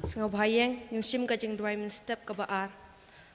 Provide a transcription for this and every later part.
Sengabayang yung sim kajing dua min step ke baar.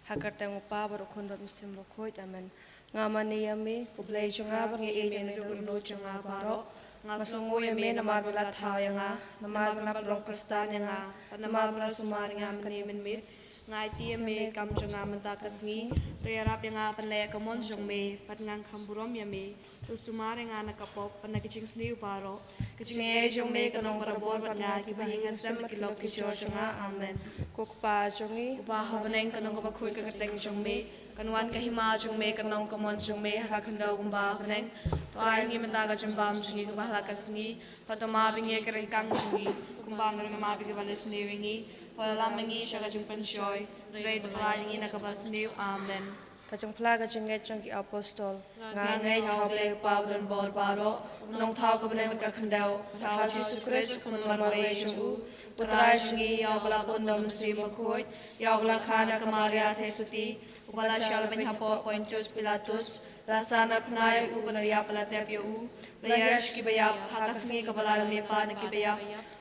Hakar tengok pa baru kondat musim bokoi amen. Ngaman ni yami kublai junga bangi ejen itu undo junga baro. Ngasungu yami nama bela thau yanga, nama bela belong kestan yanga, nama bela sumar yanga meni min ngai ti yami kam junga menta kasngi. Tu yarap yanga penlaya kamon jung me pat ngang kamburom yami. Tu sumar yanga nakapop pana kicing sniu baro. Kicing jung me kanong barabor pat ngai kibahingan sem kilok kicor junga amen. Kokpa jungi ba habaneng kanong kapakui kakateng jung me. Kanuan kahima jung me kanong kamon jung me hakandau gumba habaneng. Tu ayangi mentaga jumbam jungi kabahla kasngi. Patoma bingi kerengkang jungi. Kumbang ngama bingi balis niwingi. Palalam mengi syaga jung penshoy. Rei tuklai ngi nakabas niw amen. Kajung pla kajung ngai jung ki apostol. Ngai hau ble pau dan bor baro. Nong thau ka ble ka khandau. Thau Jesus Christ kun marwai jung u. Utrai jungi yau bala kundam si makoi. Yau bala khana kamaria the suti. Ubala shal ben hapo Pontius Pilatus. Rasana pnai u banaria pala tepyo u. Layarsh ki bayap hakasngi kabala lepa na ki bayap.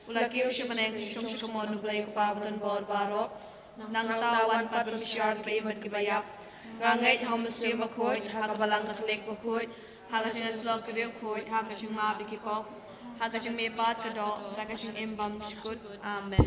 Ulaki usya maneng shung shukamon nublay kupabatan bor baro. Nang tawan pat berbisyar baymat ki bayap. Ngangait hau muslim makoy hakabalang katolik makoy. Hakasing aslok kiriw koy hakasing mabikipok. Hakasing mepat kado hakasing embam shukut. Amen.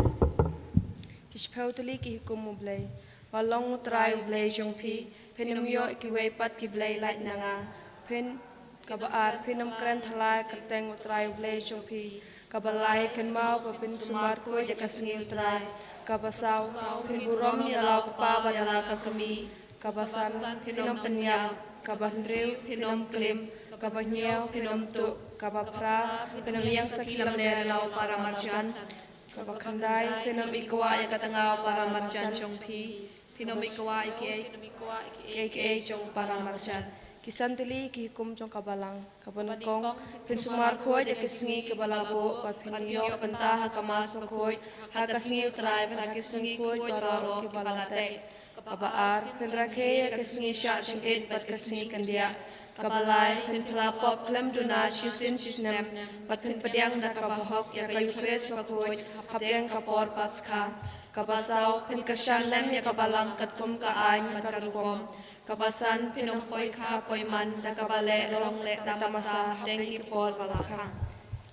Kishpautali ki hukum mublay. Walong utray ublay jong pi. Pinumyo ikiway pat kiblay light nanga. Pin kabaar pinam kren thalay kerteng utray ublay jong pi. Kabalai kan mau papin sumar ko ya kasngi utray. Kabasaw pin burom ni alaw kapaba yala kakami. Kabasan pinom penyal. Kabandriw pinom klim. Kabanyel pinom tu. Kabapra pinom yang sakilam lere law para marjan. Kabakanday pinom ikawa ya katangaw para marjan chong pi. Pinom ikawa ika chong para marjan. Kisantili ki hukum jong kabalang kabanukong pinsumar koy ya kisngi kabalabo papinyo pentah kamas koy hakasngi utray hakasngi koy bararo kibalate kabaar pinrake ya kisngi sya singit pat kisngi kandia kabalay pinpalapop klem duna shisin shisnem pat pinpadyang na kabahok ya kayu kres makoy hapdeng kapor paska kabasaw pinkasyan lem ya kabalang katkum kaany matkarukom Kabasan pinongkoy kapoy man nakabale lorong le tamasa dengki por balakang.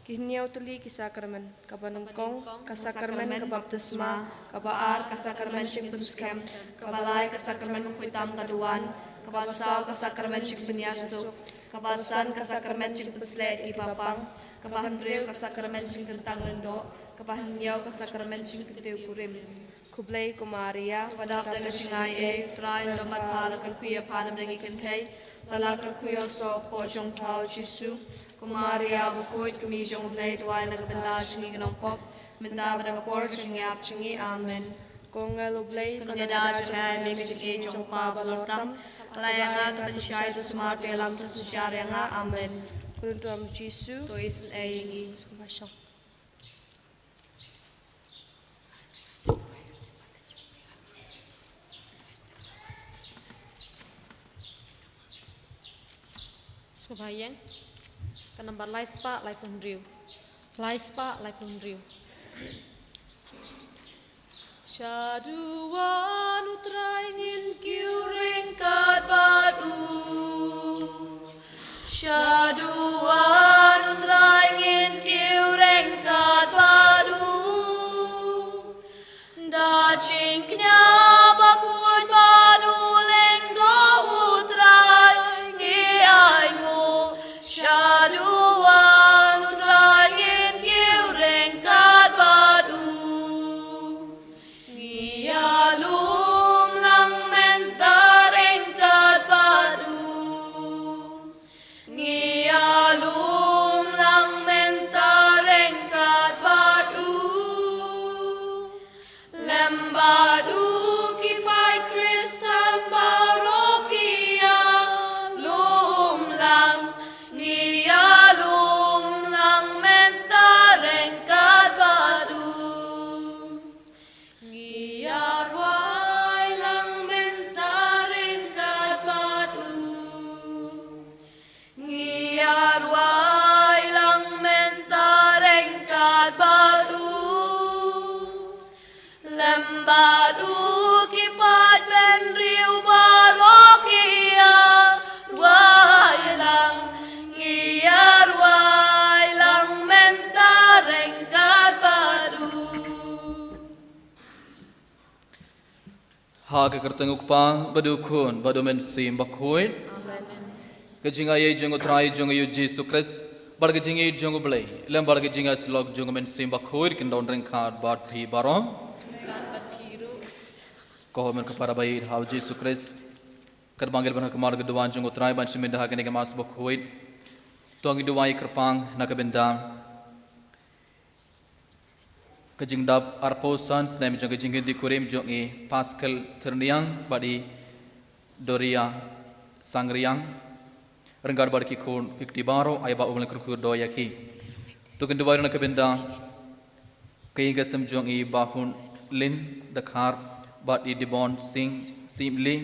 Kihnyaw tuli kisakramen kabanungkong kasakramen kabaptisma kabaar kasakramen sing buskem kabalay kasakramen kuitam kaduan kabasaw kasakramen sing penyasu kabasan kasakramen sing pesle ibapang kabahandrew kasakramen sing tentang lendo kabahnyaw kasakramen sing kitew kurim. Kublay kumaria wadap daga chingai e try lambat phala kan kuya phanam dangi kan kai pala kan kuya so po jong pau jisu kumaria bukoit kumi jong blay twai naga benda chingi ganong pop menda bada por chingi ap chingi amen kongal blay kan yada chai me chingi jong pa balortam palayanga tapan shai smart elam tu syarianga amen kuntu am jisu to is ayingi kumasyo Sebayang, kan nambar laispa lai pundriu, laispa lai pundriu. Syaduan utraingin kiuring kat badu, syaduan utraingin kiuring kat badu, dacingnya bakut badu leng do utrai ngi aingu. Syaduan utrangin kiureng kat badu Ngiyalum lang mentareng kat badu Ngiyalum lang mentareng kat badu Lembadu lembadu kipat ben riu barokia ruai lang ngiyar ruai lang mentareng kat badu ha ke kertenguk pa badu khun badu men sim bakhuit ke jinga ye jong utrai jong yu Jesus Christ bar ke jinga jong blai lem bar ke jinga slok jong men sim bakhuit kin don reng khat bat phi barom ko men ka para bai ha Jesus Christ ker bangel ban ka mar ke duan jong utrai ban sim dah ke ne mas bakhuit to ngi duai kerpang na ka benda ke jing dap arposan snem jong ke jing di kurim jong e Pascal Terniang badi Doria Sangriang renggar bar ki khun ki baro ai ba umle kur do yaki to kin dubai na ke benda ke ga sam jong e bahun lin dakhar bat i dibon sing simli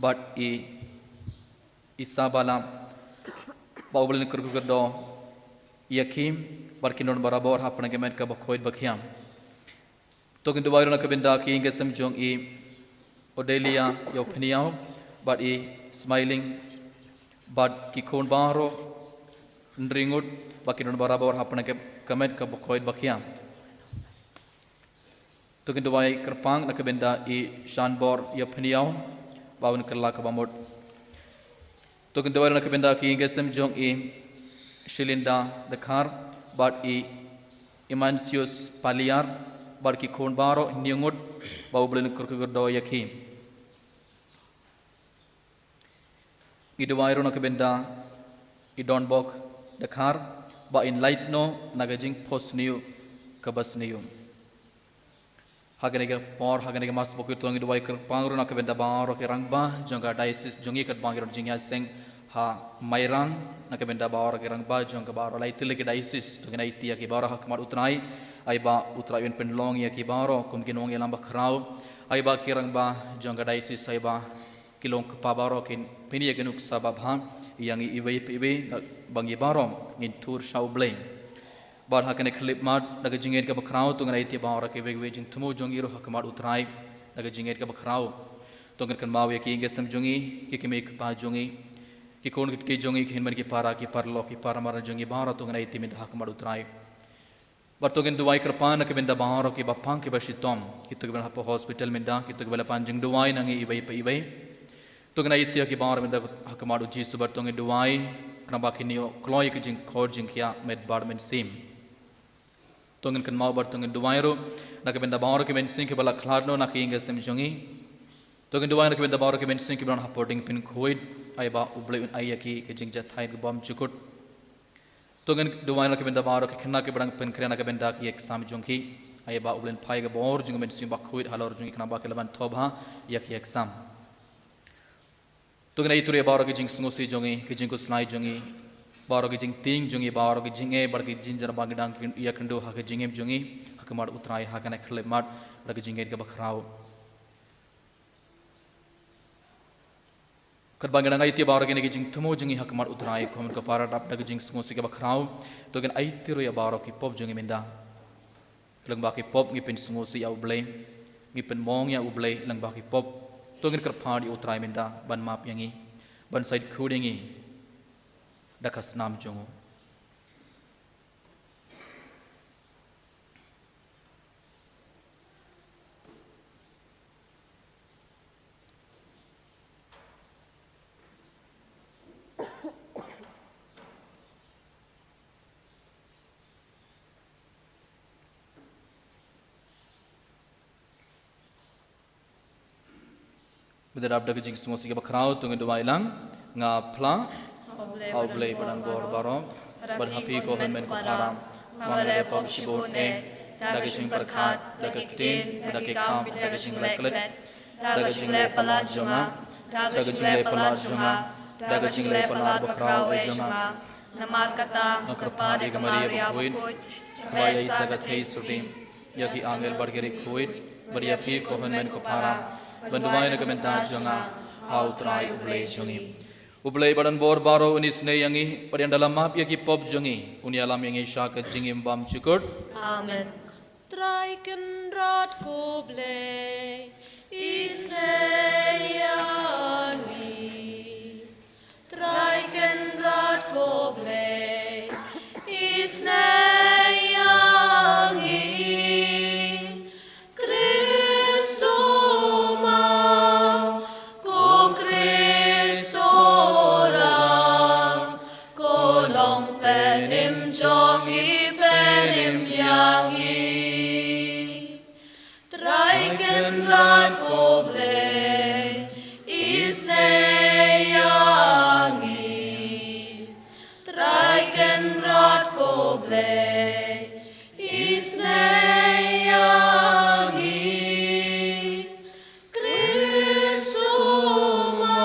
bat i isabala ba umle kur do yakim bar ki non barabor hapna ke met ka bakhoid bakhiam to kin dubai na ke benda ke ga sam jong e Odelia Yopniao bat i smiling but ki khon baro ndringut baki non barabor hapna ke kamet ka bokhoid bakiam to kin dubai kerpang na kabenda i shanbor yapniao bawun kerla ka bamot to kin dubai na kabenda ki ngesem jong i shilinda dakhar but i Imansius Paliar bar ki khon baro niungut bawblen kurkur do yakhi Iduwairo na kabenda idon bok dakhar ba in light no nagajing post new kabas new haganega por haganega mas bok to ngi duwai ker pangro na kabenda baro ke rangba jonga diocese jongi kat bangiro jingya seng ha mairang na kabenda baro ke rangba jonga baro laitil ke diocese to ngina itia ke baro hakmat utrai ai ba utrai wen penlong ya ke baro kum kinong elam bakrau ai ba ke rangba jonga diocese ai ba kilong kapabaro kin pini genuk sababha yang iwe bangi barom ngin tur shauble bar hakane clip mat daga jingen ka bakrau tu ngai ti baro ke wege jing tumu jongi ro hakmat utrai daga jingen ka bakrau tu ngan kan mawe ki nge sam jongi ki kemek pa jongi ki kon ki jongi khin man ki para ki parlo ki paramar jongi baro tu ngai ti min hakmat utrai bar tu ngan duai kerpan ke benda baro ki bapang ki basitom ki tu ben hapo hospital min da ki tu bela panjing duai nangi iwe tu kena itia ki bawar menda hakamadu ji subar tu ngi duai kena bakhinio kloi ki jing khor jing kia med bar men sim tu ngi kan mau bar tu ngi duai ro na ke benda bawar ki men sim ki bala khladno na ki inga sem jongi tu ngi duai na ke benda bawar ki men sim ki ban haporting pin khoid ai ba uble ai ki jing ja thai bom chukut tu ngi duai na ke benda bawar ki khna ki bang pin khre na ke benda ki exam jongi ai ba ublen phai ga bor jing men sim ba khoid halor jongi khna ba ke laban thobha yak exam tu kena itu baro ki jing sungosi jongi ki jing ko snai jongi baro ki jing ting jongi baro ki jing e bar ki jing jar bagdang ki ya kendo ha ki jing em jongi ha kamar utrai ha kana khle mat ra ki jing e ka bakrao kat bagdang ai ti baro ki ne ki jing thumo jongi ha kamar utrai ko ko para dap da ki jing sungosi ka bakrao tu ken ai ti ya baro ki pop jongi menda lang ba ki pop ngi pen sungosi ya uble ngi pen mong ya uble lang ba ki pop tu ngin kerpadi utrai menda ban map yangi ban side khudingi dakas nam jongo Bidar abda ke jing sungosi ke bakrau tu ngi duai lang nga pla au blei badan bor barom bar hapi ko men ko param mangale pom shibon e daga jing perkhat daga tin daga kam daga jing leklet daga jing le palar jonga daga jing le palar jonga daga jing le palar bakrau e jonga namar kata kerpadi gamari abuin kawai sagat hei sudim yaki angel bargeri kuit bari api ko men ko param banduai na kamenta jonga hau trai ublei jongi ublei badan bor baro unis ne yangi padian dalam map yaki pop jongi uni alam yangi syakat jingim bam cukur amen Strijken raad koble, Isleani. Strijken raad koble, Isleani. Cristo ma, ko Cristo ra, ko long penim jongi penim yangi. Strijken raad koble, Isleani. Strijken raad koble, Isleani. Cristo ma,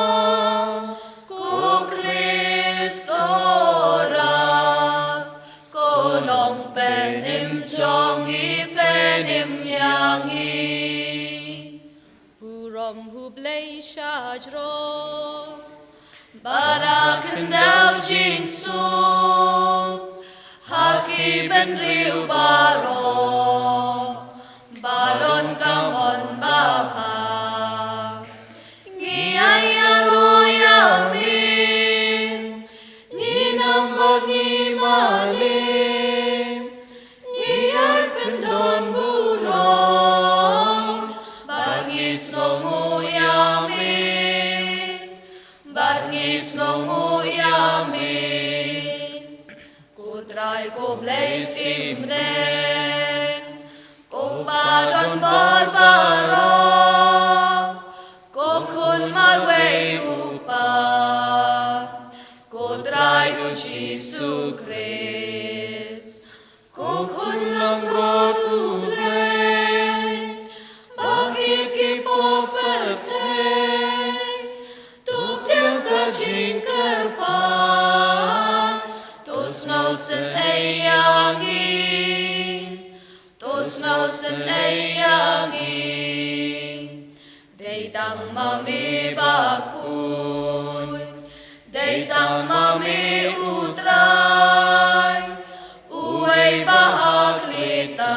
ko Cristo ra, ko long penim jongi penim yangi. Hurom hublei shajro, Barakan dau jingsu, Haki ben riu baro, Baron kamon bapa. Ngiyay aroyamin, Nginambag ngimalim, Ngiyay pendon burong, Bangis ngonguyamin, Bangis ngonguyamin. Kutray ko blaze imreng, Kumpadon barbaro, Kokun marway upa, Kutray ko Jesu Christ, Kokun lang rod ublay, Bakit kipo pertay, Tupiang kajing kerpan, Tos nausen ayangi, Tos nausen ayangi. Deitang mami bakuy, Deitang mami utray, Uway bahaklita,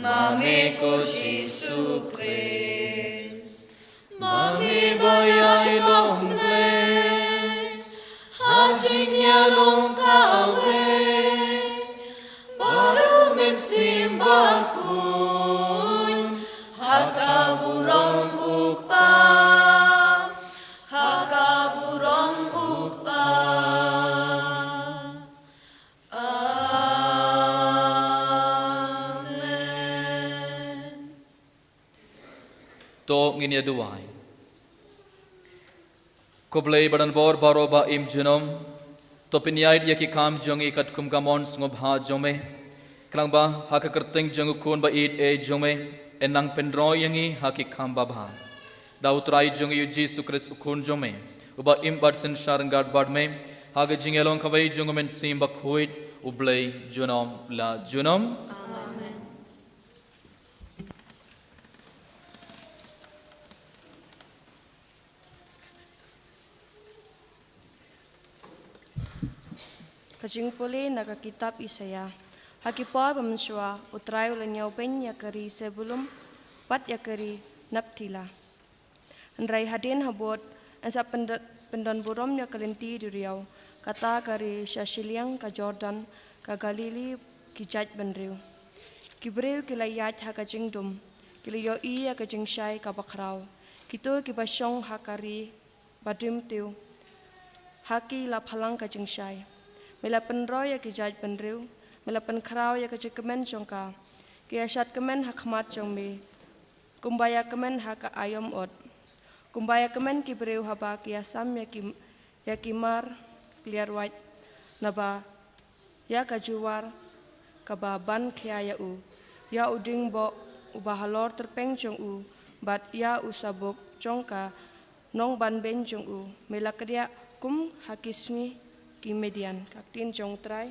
Mami ko Jesu Christ. Mami bayay lomble, Hajing yalong kawe, Baru mensimbakuy, Hakaburong ukpa, Hakaburong ukpa. Amen. To nginia duwai. Kublay badan bor baro ba im junom. To pinyait yaki kam jongi kat kum gamon sngop ha jome. Klang ba haka kerting jongu kun ba id e jome. Enang pendro yangi haki kam ba bha. Da utrai jongi yu Jesu Christ ukun jome. Uba im bad sin sharangad bad me. Haga jingelong kawai jongu men sim ba kuit. Ublay junom la junom. Kajing puli naga kitab Isaya. Hakipa bamswa utray ulanyaw pen yakari sebelum pat yakari naptila. Andrai hadin habot ansa pendan burom yakalinti duriau. Kata kari Syashiliang ka Jordan ka Galili kijaj benriu. Kibreu kilayaj hakajing dum. Kiliyo iya kajing syai ka bakrau. Kito kibasyong hakari badim tiu. Haki laphalang kajing syai. Melapan roy ya kijaj benriu, melapan krau ya kecik kemen jongka, kiasat kemen hak mat jongme, kumbaya kemen hak ayom ot, kumbaya kemen kibreu haba kiasam ya kimar kliar white, naba ya kajuar kababan kia ya uding bo ubahalor terpeng jong bat ya usabuk jongka nong ban ben jong melakria kum hakisni Kimedian, kaktin jong try.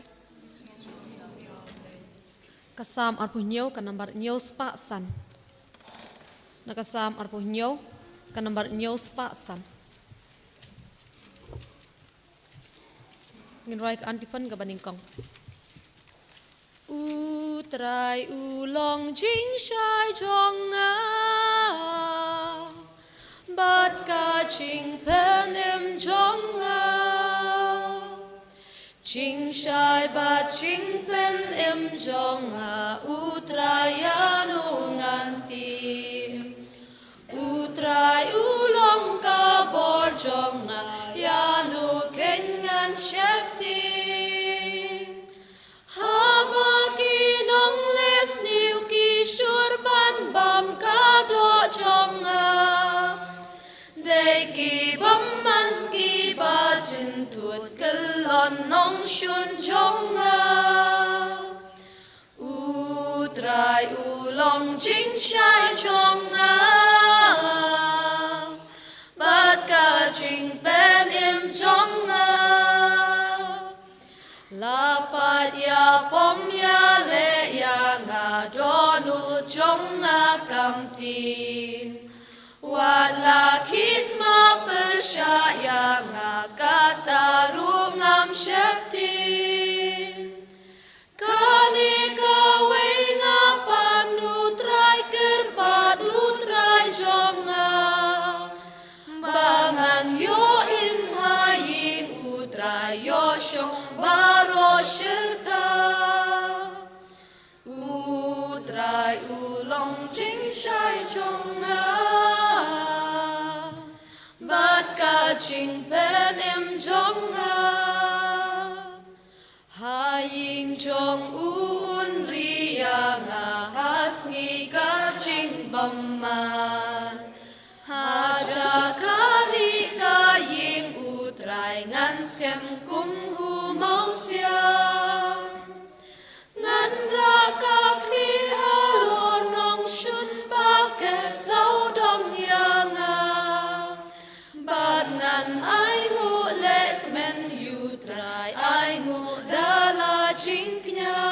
Kasam arpuh nyo ka nambar nyo spa san. Nakasam arpuh nyo ka nambar nyo spa san. Nginroy ka antipan ka baningkong. Utrai ulong jing shai jong nga Bat ka ching pen em jong nga Ching shai bat ching pen em jong nga Utrayanu nganti Utrai ulong ka bor jong nga Yanu kenyan shepti Bam ka do chonga Dei ki bam man ki ba chin thut kalon nong shun chonga Utrai ulong jing shai chonga Bat ka ching pen im chonga Lapat ya pom ya le ya nga donu chong nga kamti Wat la kit ma persya ya nga kataru ngam shepti Kani kawe nga panutrai kerbat utrai chong nga Bangan yo im haying utrai yo shong baro shirta Utrai ulong jing shai chong nga Bat ka ching pen em chong nga Haying chong un riya nga hasngi ka ching bamman Haja kari ka ying utrai ngan skem kum hu mau siang Ngan ra ka kli halon nong shun ba ke sau dong yanga Bat ngan ai ngu lek men utrai ai ngu dala ching knya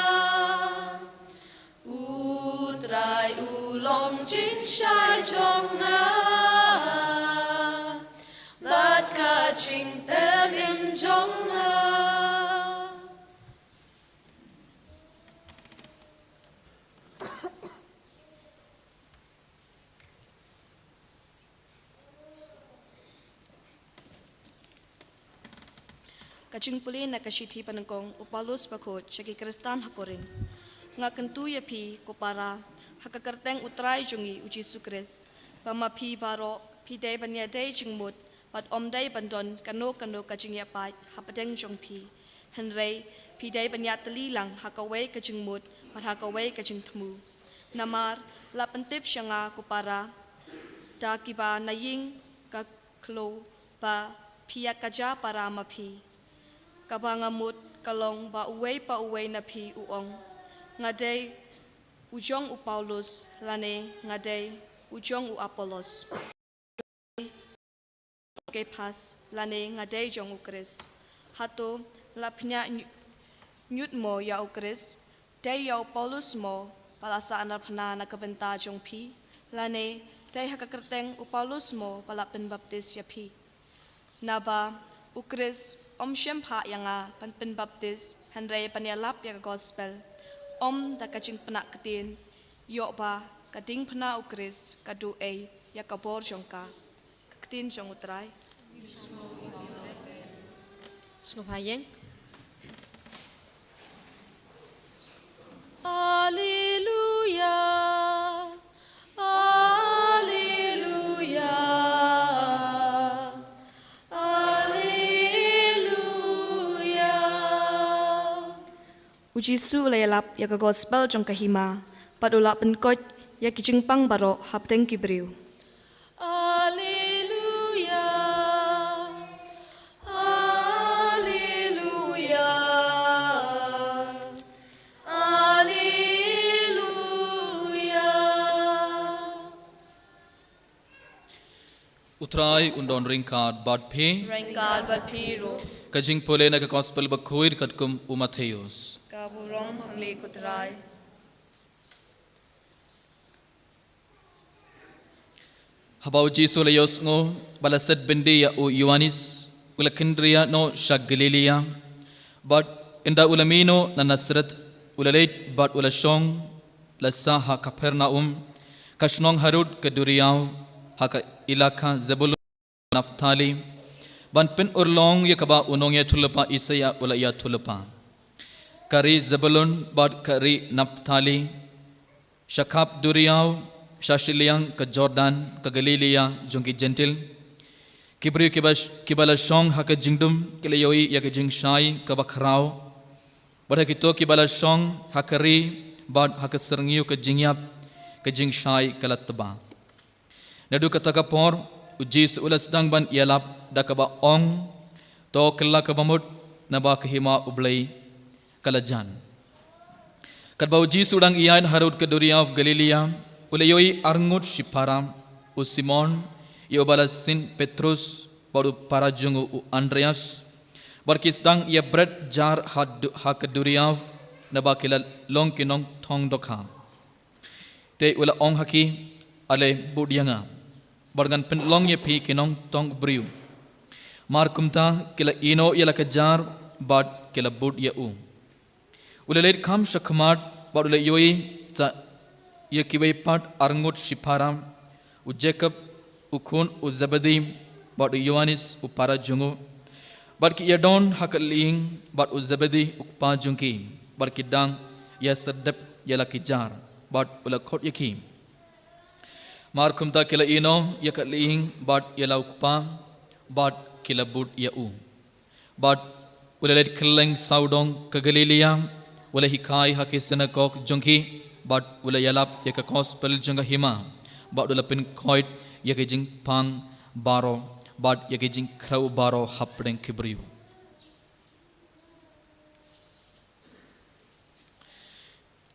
Utrai ulong ching shai chong nga Bat ka ching pen im chong nga Kaching puli na kashithi panangkong upalus bakot syaki kristan haporin. Nga kentu ya pi kopara hakakarteng utrai jungi uji sukres. Pama pi baro pi day banya day jingmut pat om day bandon kano kaching ya pai hapadeng jong pi. Henrei pi day banya telilang hakaway kajingmut pat hakaway kajing temu. Namar lapentip syanga kopara da kiba naying kaklo pa pia kaja para mapi. Kabangamut kalong pa uway na pi uong. Ngaday ujong u Paulus lane ngaday ujong u Apolos. Kay pas lane ngaday jong u Chris. Hato lapnya nyut mo ya u Chris. Day ya u Paulus mo palasa anarpana na kabenta jong pi. Lane day hakakerteng u Paulus mo palapin baptis ya pi. Naba u Chris Om Shempha yang pan baptis Henry panyalap yang gospel Om da kaching penak ketin Yok ba kading pena ukris kadu ya kabor jongka ketin jong utrai Snupayeng Alleluia Uji su layalap ya ka gospel jong kahima padulap penkot ya kijing pang baro hapteng kibriu. Alleluia, Alleluia, Alleluia. Utrai undon ringkad bad pe Ringkad bad piro kajing pole na ka gospel bakhuir katkum umatheus Kaburong hamli kutrai Habau Jesu layos ngo balasad bendi ya u Yohanes ulakindria no shag Galilea but inda ulamino na Nasrat ulaleit bat ulasong lasa ha Kapernaum kasnong Harud ke Duriau ha ka ilaka Zebulun Naftali ban pen urlong ya kaba unong ya thulpa Isaya ulaya thulpa kari Zebulun bat kari Naftali Shakap Duriau Shashiliang ke Jordan ke Galilea jungki gentil Kibri kibala song ha ke jingdum kilayoi ya ke jingshai ke bakrau pada kito kibala song ha kari bad ha ke serngyu ke jingyap ke jingshai ke latba nadu kata kapor ujis ulas dang ban ialap dakaba ong to kella ke bamut naba ke hima ublai kalajan kadba ujis udang ian Harud ke Duriau Galilea ulayoi arngut shiparam u Simon Iobalasin Petrus baru para jungu Andreas barkisdang ia bread jar hak Duriau naba kila long kinong thong dokha te ula ong haki ale budyanga bargan pen long ye phi kinong tong briu markumta kila ino yala ka jar bad kila bud ya u ula let kham shakmat bad ula yoi cha ye kiwei pat arngut shiparam u Jacob ukun u Zebedee bad Yohanes u para jungu bad ki yadon hakaling bad u Zebedee u pa jungki bad ki dang ya sadap yala ki jar bad ula khot yaki markumta kila ino yakaling bad yala ukpa bad kila bud ya u bad ula let killing saudong ka Galilea ula hikai hakisena kok jungki bad ula yalap yaka gospel junga hima bad ula pin khoit yake jing pang baro bad yake jing krau baro hapdeng kibriu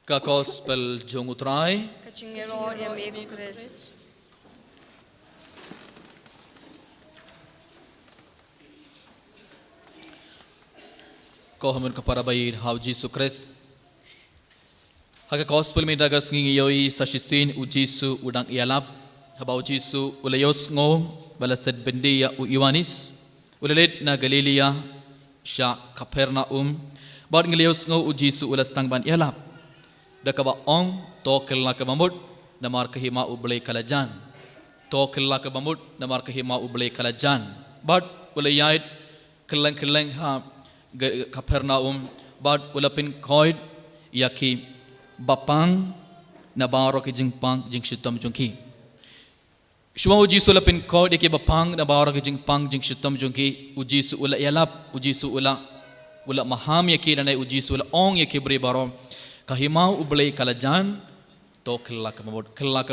ka gospel jung utrai Kachingero em ego Chris ko hamun kapara bai hau Jesus Christ haka gospel mi dagas ngi yoi sashisin u Jesus udang ialap habau Jisu ulayos ngo balasad bendia u Yohanes ulalet na Galilea sha Kapernaum bad ngelios ngo u Jisu ulastang ban ialap dakaba ong tokel na kabamut namar kahima ublay kalajan tokel na kabamut namar kahima ublay kalajan bad ulayait keleng ha Kapernaum bad ulapin koid yaki bapang nabaro ki jingpang jingshitam jungki Shwa ujisu la pin ko deke bapang na bawra ke jingpang jing shitam jungki ujisu ula yalap ujisu ula maham yaki na ujisu ula ong yaki bri baro kahimau ublay kalajan to killa ka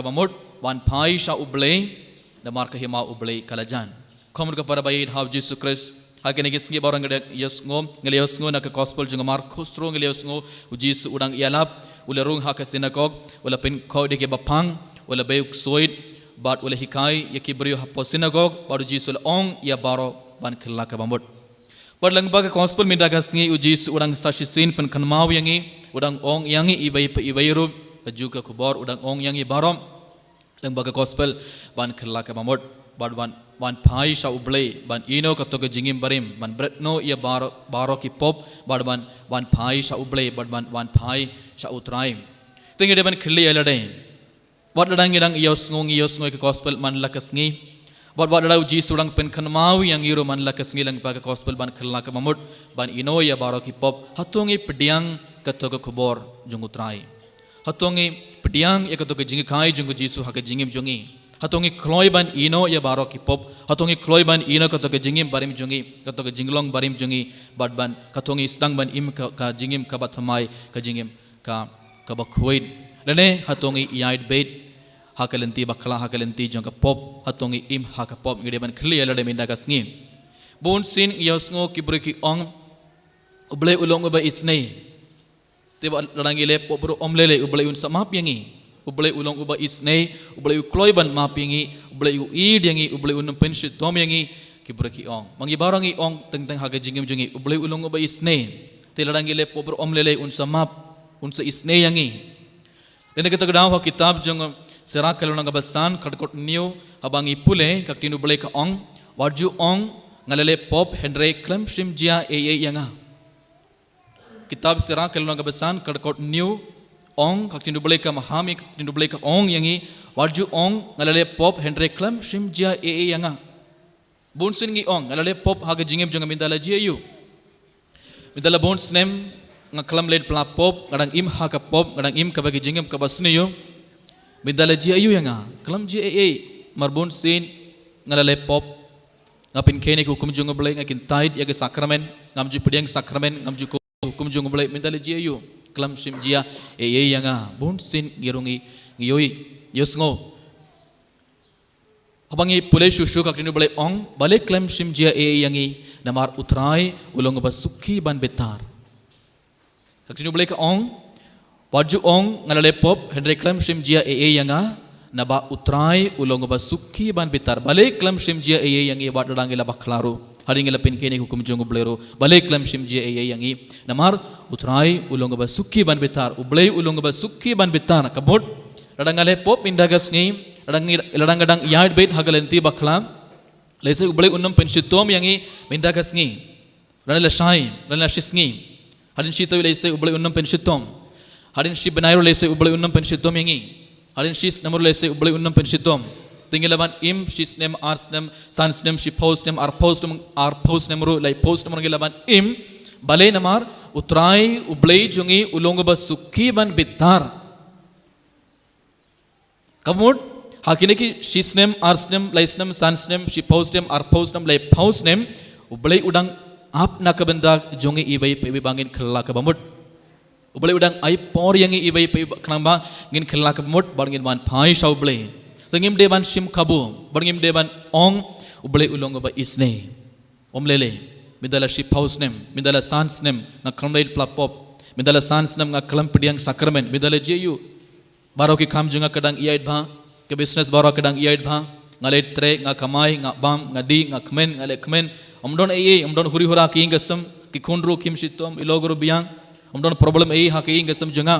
mamod wan pai sha ublay na mar kahimau ublay kalajan komur ka para bayid hav Jesus Christ hakene gisngi barang ngale yosngo na ka gospel junga mar khustro ngale yosngo ujisu udang yalap ula rung ha ka sinagog ula pin ko deke bapang ula bayuk soit bad ula hikai yaki brio hapo synagogue badu jisul ong ya baro ban khilla ka bamut bad langba ka gospel minda gasngi u jisu udang sashisin pen kanmau yangi udang ong yangi ibai ru aju ka khubor udang ong yangi baro langba ka gospel ban khilla ka bamut bad ban phai sha ublay ban ino ka to jingim barim ban bretno ya baro ki pop bad ban phai sha ublay bad ban phai sha utrai tingi de ban khilli elade Wat ladang idang ios ngoi ke gospel man lakas ngi. Wat ladang uji surang pen kanmau yang iru man lakas ngi lang pa ke gospel ban khilna ka mamut ban ino ya baro ki pop hatongi pediang katoga kubor jungu trai. Hatongi pediang ya katoga jingi kai jungu Jisu haka jingim jungi. Hatongi kloi ban ino ya baro ki pop hatongi kloi ban ino katoga jingim barim jungi katoga jinglong barim jungi bad ban katongi stang ban im ka jingim ka bathamai ka jingim ka bakhuid. Lene hatongi iait bait hakalenti bakla hakalenti jong ka pop hatongi im haka pop ngide ban clear lade minda gasngi bon sin yosngo kibriki ong ublay ulong ba isne te ladangi le popro omlele ublay un samap yangi ublay ulong uba isne ublay ukloy ban mapingi ublay u id yangi ublay un penshit tom yangi kibriki ong mangi barangi ong teng haga jingim jungi ublay ulong uba isne te ladangi le popro omlele un samap un sa isne yangi Lene kita kedaw ha kitab jong serak kalunang gabasan kadkot new habang ipule kaktinu blay ka ong warju ong ngalale pop Henry Clem shim jia yanga kitab sirah kelong kebesan kedkot new ong kak tindu boleh ka mahami kak tindu boleh ka ong yangi warju ong ngalale pop Henry Clem shimjia yanga bonsin ngi ong ngalale pop haga jingem jonga mindala jiu mindala bons nem ngaklam led pla pop ngadang im haga pop ngadang im kabagi jingem kabasniyo mindala jiu yanga klam ji marbon sin ngalale pop ngapin kene hukum jonga boleh ngakin taid yaga sakramen ngamju pediang sakramen ngamju hukum jonga boleh mindala jiu klam shimjia yanga bonsin ngirungi ngiyoi yosngo abangi pulai shushu kak tindu boleh ong balik klam shimjia yangi namar utrai ulong basukhi ban betar kak tindu boleh ka ong waju ong ngalale pop Henry klam shimjia yanga naba utrai ulong basukhi ban betar balik klam shimjia yangi wadrangi la baklaru haringela pin kene hukum jongo blero balik klam shimjia yangi namar utrai ulong basukhi ban betar ublei ulong basukhi ban betar kabot radangale pop indagas ngi ladang-ladang yard bait hagalenti baklam lese ublei unnam penshitom yangi mindagas ngi ranala shai ranala shisngi hadin shito lese ublei unnam penshitom hadin shi benairo lese ublei unnam penshitom yangi hadin shis namur lese ublei unnam penshitom tingilaban im shis nem ars nem sans nem shi post nem ar post nemru lai post nemru gilaban im bale namar utrai ublei jungi ulongoba sukhi ban bitar kamud hakine ki shisnem arsnem laisnem sansnem shiposnem arposnem lai pausnem ublei udang ap nakabenda jongi ibai pe bangin khalla ka bamut ublei udang ai por yangi ibai pe khnamba ngin khalla ka bamut bangin ban phai shau blei tengim deban shim kabu bangim deban ong ublei ulong ba isne omlele midala shiposnem midala sansnem na khamlei plapop midala sansnem nga klam pediang sakramen midala jeyu baro ki kham junga kadang iait bha ke business baro kadang iait bha ngale tre nga kamai nga bam nga di nga khmen ngale khmen omdon omdon huri hura ki ngasam ki khundru kim shitom ilogru biang omdon problem ha ki ngasam junga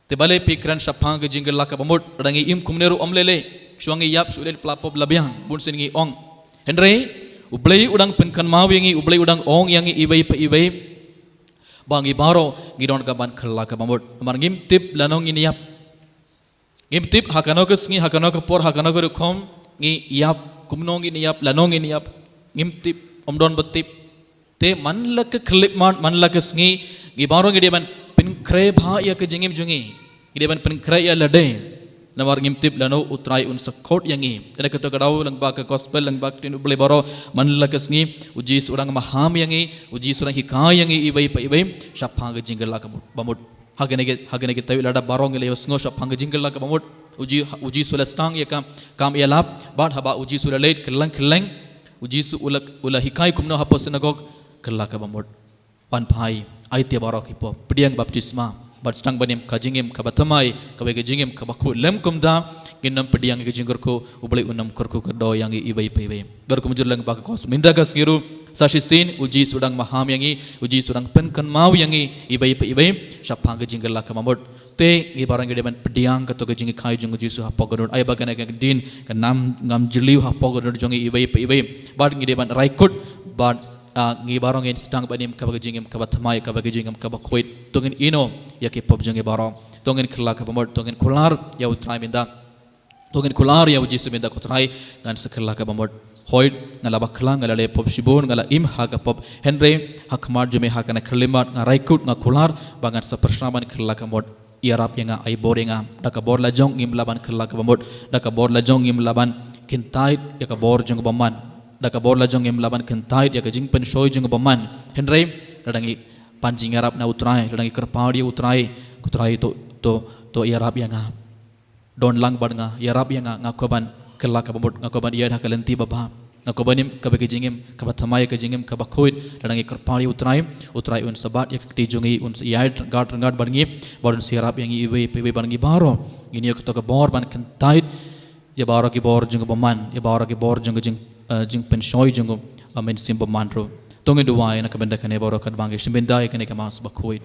te bale pikran shapang ge jingal la ka bamut rangi im khumneru omlele shwangi yap shulel plapop labiang bunsin ngi ong henry ublei udang penkan mawingi ublei udang ong yangi ibai pa ibai bangi baro ngidon ka ban khalla ka bamut marngim tip lanong iniap ngim tip hakanokes ngi hakanok por hakanok rukhom ngi yap kumnong ini yap lanong ini yap ngim tip omdon betip te manlak khlip manlak sngi ngi baro ngi deban pin kre bha ya ke jingim jungi ngi deban pin kre ya lade namar ngim tip lano utrai un sakot yangi ene keto kadau lang ba ke gospel lang ba tin uble baro manlak sngi uji surang maham yangi uji surang hikai yangi ibai pa ibai shapha ge jingal la ka bamut hagenege tawi lada barong ile yosngo shop hang jingle la kamot uji sulastang ya kam yalap bad haba uji sulalait kellang uji su ula hikai kumno hapo sinagog kella ka bamot pan phai aitia barok hipo pediang baptisma bad stang banim kajingim kabatamai kabege jingim kabakhu lem kumda ginnam pediang ge jingor ko ublei unam korku kedo yangi ibai pebe ber kumjur lang bak kos mindagas ngiru sashisin uji sudang maham yangi uji sudang penkan mau yangi ibai ibai shapang ge jingal la kamamot te ngi barang ge deban pediang ka to ge jingi khai jung uji su hapo godor ai bagana ge din ka nam ngam jiliu hapo godor jongi ibai bad ngi deban raikut bad ngi barang en stang banim ka bage jingim ka batmai ka bage jingim ka bakoit tongin ino yake pop jongi barang tongin khla ka bamot tongin kular ya utrai minda tongin kular ya uji su minda kotrai dan sekhla ka bamot hoid ngala bakla ngala le pop shibon ngala im haga pop henry hakmar jume hakana khlimat nga raikut nga kular bangan sa persnaman khla ka mod iarap yang ai boringa daka bor la jong im laban khla ka bamot daka bor la jong im laban kintait ya ka bor jong baman daka bor la jong im laban kintait ya ka jing pen shoy jong baman henry radangi panjing arab na utrai radangi kerpadi utrai to iarap yang don lang badnga iarap yang ngakoban khla ka bamot ngakoban iya hakalenti baba ngakobanim kabage jingim kabathamai ka jingim kabakhoit radangi kerpadi utrai un sabat ya ti jungi un yait gart badngi badun siarap yang iwe pebe badngi baro ini ko to ka bor ban kentait ya baro ki bor jung baman ya baro ki bor jung jing pen shoy jung amen sim baman ro tongi duwai na kabenda kane baro kad bangi shimbenda kane ka mas bakhoit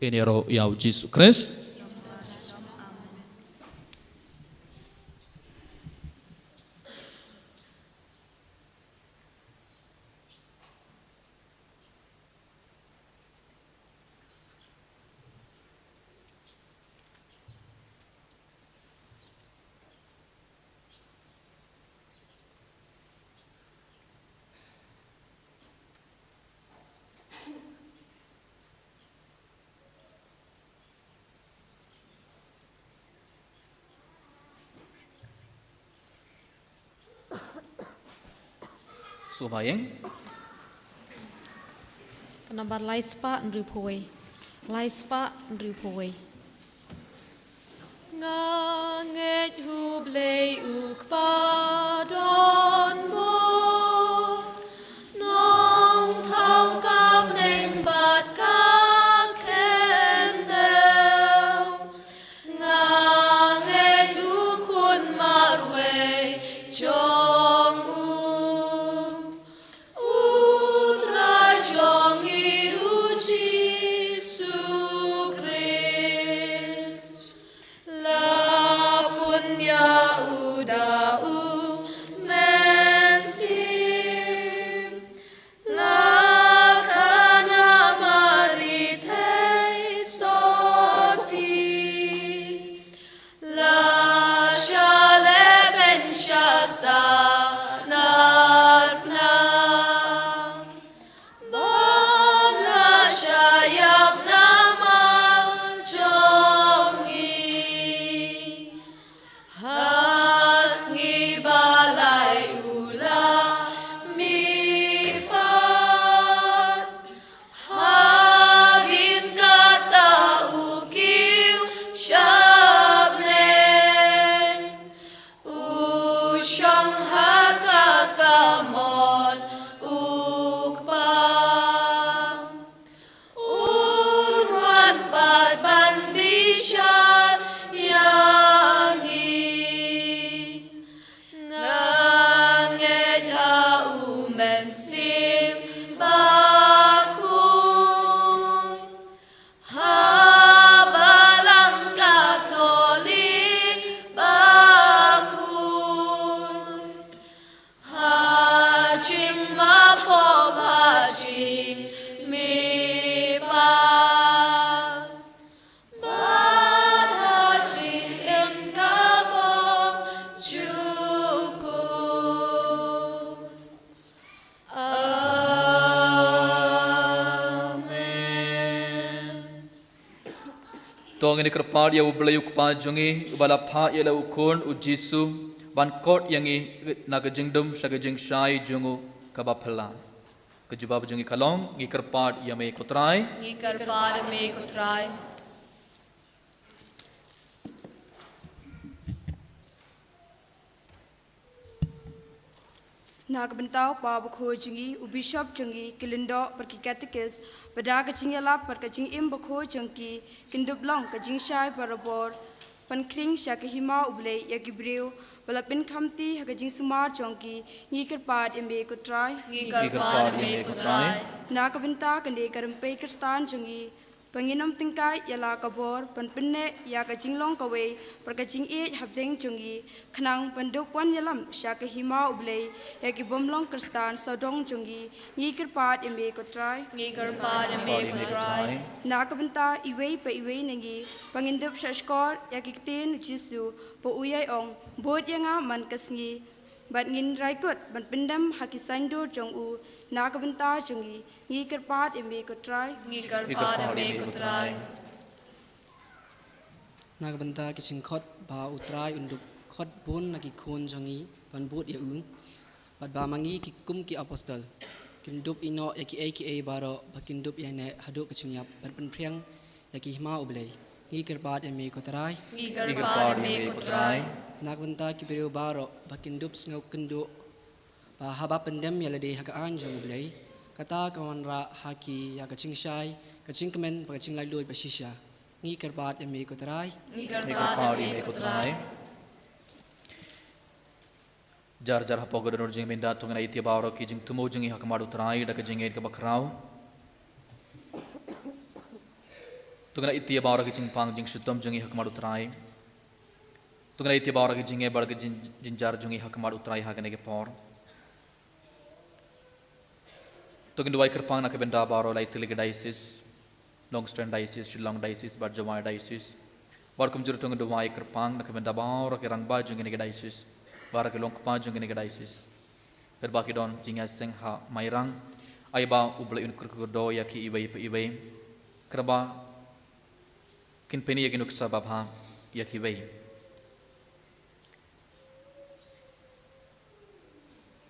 ini ro ya Jesus Christ Subayeng. Nambar laispa nrupoi. Laispa nrupoi. Nganget hublei ukpa don bo. Nong thau kap neng bat ka kendel. Nganget ukun marwe chong u. Utra chong i Jesu Christ. La punya udau mesim. La kana maritei soti. La shale ben shasa narpna. Bagla shayab namar jongi. Hasngi balai ula mipat. Hagin kata ukiu shabne. Usham hakakamon ukpa. Unwan pat ban bishan yangi. Nganget haumen sim bakun. Habalang Katolik bakun. Hajing mapop hajing mipa. Bad hajing im kabong cukup. Amen. Tong ini kerpad ya ublay ukpa jungi ubala pha ya la ukon u Jesu ban kot yangi na kejingdum sagajing shai jungu kabaphala. Kejubab jungi kalong ngi kerpad ya me kotrai. Ngikar pada me kutrai. Nagbentau pa bakho jungi u bishop jungi kilindo perki katekis pada kacing yala per kacing im bakho jungki kindup long kacing shai parabor pan kring syak hima uble ya gibreu balapin khamti kacing sumar jungki ngikir pad imbe kutrai Ngikar pada me kutrai. Nagbenta kande karampe kristan jungi panginam tingkai yala kabor pan pinne ya kacing long kawe per kacing e habdeng jungi khnang panduk wan yalam syak hima uble ya gibom long kristan sodong jungi ngikir pad imbe kutrai Ngikar pada me kutrai. Nakabenta iway pa iway nangi pangindup sa skor yakiktin Jesu po uyay ong bod yanga man kasngi bat ngin raikot ban pindam hakisando jong u nakabenta jungi ngikir pat imbe kutrai Ngikar pada me kutrai. Nagbanta kicing khot ba utrai unduk khot bun naki khun jangi pan but ya ung bat ba mangi ki kum ki apostol kindup ino eki baro bakindup ya ne hadu kicing yap bat pen priang yaki hima ublei ngi kerbat ya me kotrai Ngikar pada me kutrai. Nagbanta ki beriu baro bakindup sngau kendu ba haba pendem ya lede haka anjung ublei kata kawan ra haki ya kicing shai kicing kemen pa kicing lai loi pa shisha ngi kerbat ya me kotrai Ngikar Ni pada kerpad me ya me kutrai. kotrai. Jar hapo godonor jing minda tungan iti bawro ki jing tumo jingi hakamadu trai da jing ed kabakrau. Tungan iti bawro ki jing pang jing sutom jingi hakamadu trai. Tungan iti bawro ki jing e bar ki jinjar jingi hakamadu trai hagane ke por. Tungan duai kerpang na kebenda bawro lai tilig diocese. Long strand diocese, Shillong diocese, Barjawai diocese. Bar kumjur tungan duai kerpang na kebenda bawro ki rangba jingi ne diocese. Bara ke long kpa jong ini diocese. Berbaki don jinga seng ha mairang aiba uble un kurkudo ya ki ibai pe ibai. Kerba kin peni ya kinuk sabab ha ya ki ibai.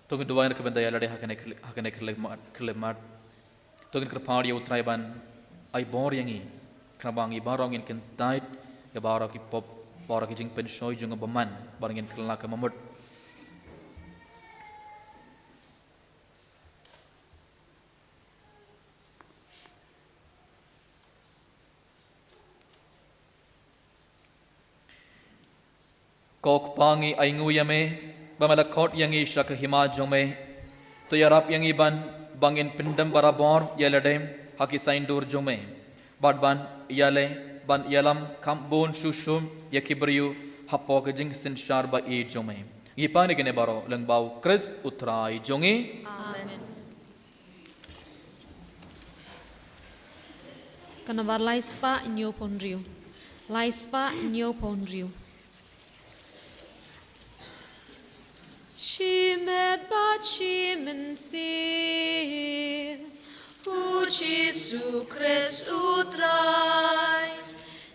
Tungin duwain ke benda yalade hakane kelemat. Tungin kerpang dia utrai ban ai bor yangi. Kerabang i barong in kentait ya barok i pop barok i jing pensoi jung beman barang in kelak ke mamut. Kok pangi ai nguyame bamalakot yangi shak hima jome to yarap yangi ban bangin pindam barabor yalade haki saindur jome badban yale ban yalam kambun sushum yakibriyu hapok jing sin sharba e jome ngipani gene baro lengbau kris utrai jongi Amen. Kanabar laispa inyo ponriu. Laispa inyo ponriu. Shimet bat shimen si Uci su kres utrai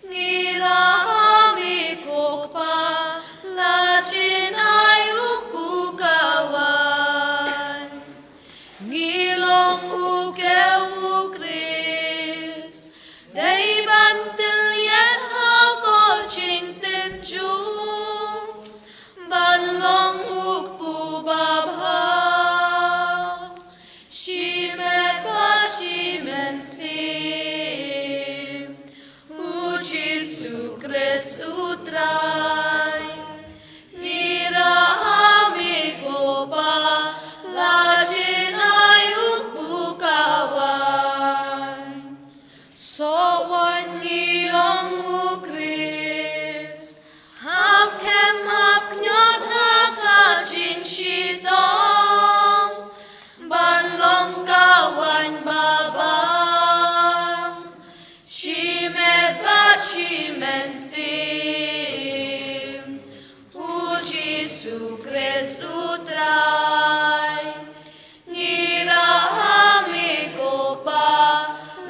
Ngirahami kokpa Lajin ayuk bukawan Ngilong uke ukris Day bantil yen hakol ching tenjung Ban long ukpu babha Shimet bat shimen sim Uci su kres utrai Nirahami kopa Lajin ayuk bukawan So wan ngilong ukris Hap kem hap knyot haka jing shitong Ban long kawan babang Shimet ba shimen sim Uji su kres utrai Ngirahami kopa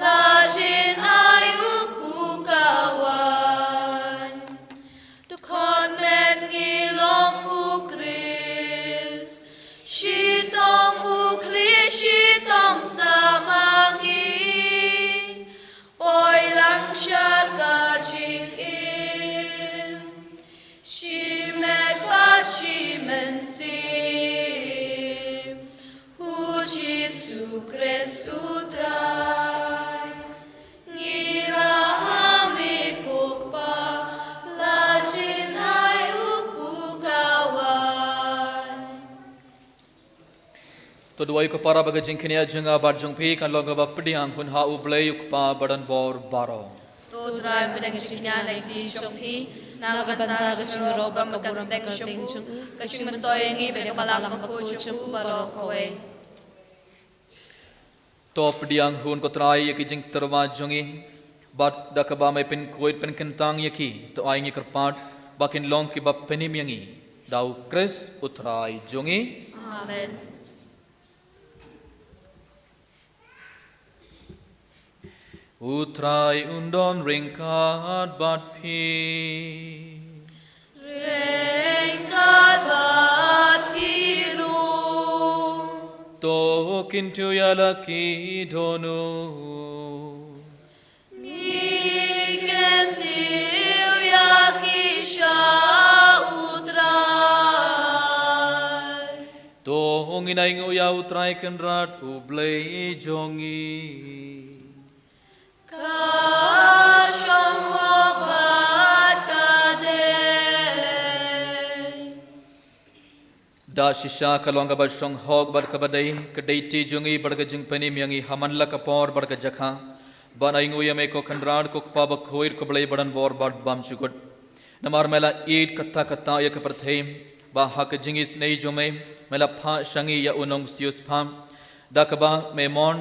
Lajin ayuk bukawan Tukon men ngilong ukris Shitong uklis shitong samangi Oy lang siya kajing in Shimet ba shimen sim Uji su kres utrai Ngirahami kukpa Lajin ayuk bukawan To duwai ko para baga jingkini ajunga bar jungpi kan longa ba pediang hun ha ublay ukpa badan bor baro. Tudra pedang sinya lai di shonghi Nagabanta kaching roba kaburam karting chung Kaching mentoyengi beda palang paku chung baro kowe To pediang hun ko trai yaki jing terwa jungi bat dakaba mai pin koit pin kentang yaki to aingi kerpat bakin long ki bap penim yangi dau kres utrai jungi Amen utrai undon ringkat bat pi Rengkat bat piru to kintu yalaki donu Nikentiu yaki sya utrai to nginai nguya utrai kenrat ublay jongi Kasyong mokbat kadei da shisha kalonga ba shong hog bar kabadai kadai ti jungi barga jing penim yangi hamanla kapor barga jakha banai nguyame ko khandran ko pa ba khoir ko blai badan bor bad bam chukut namar mela eid katta katta yak parthem ba hak jingis nei jome mela pha shangi ya unong sius pham dakaba memon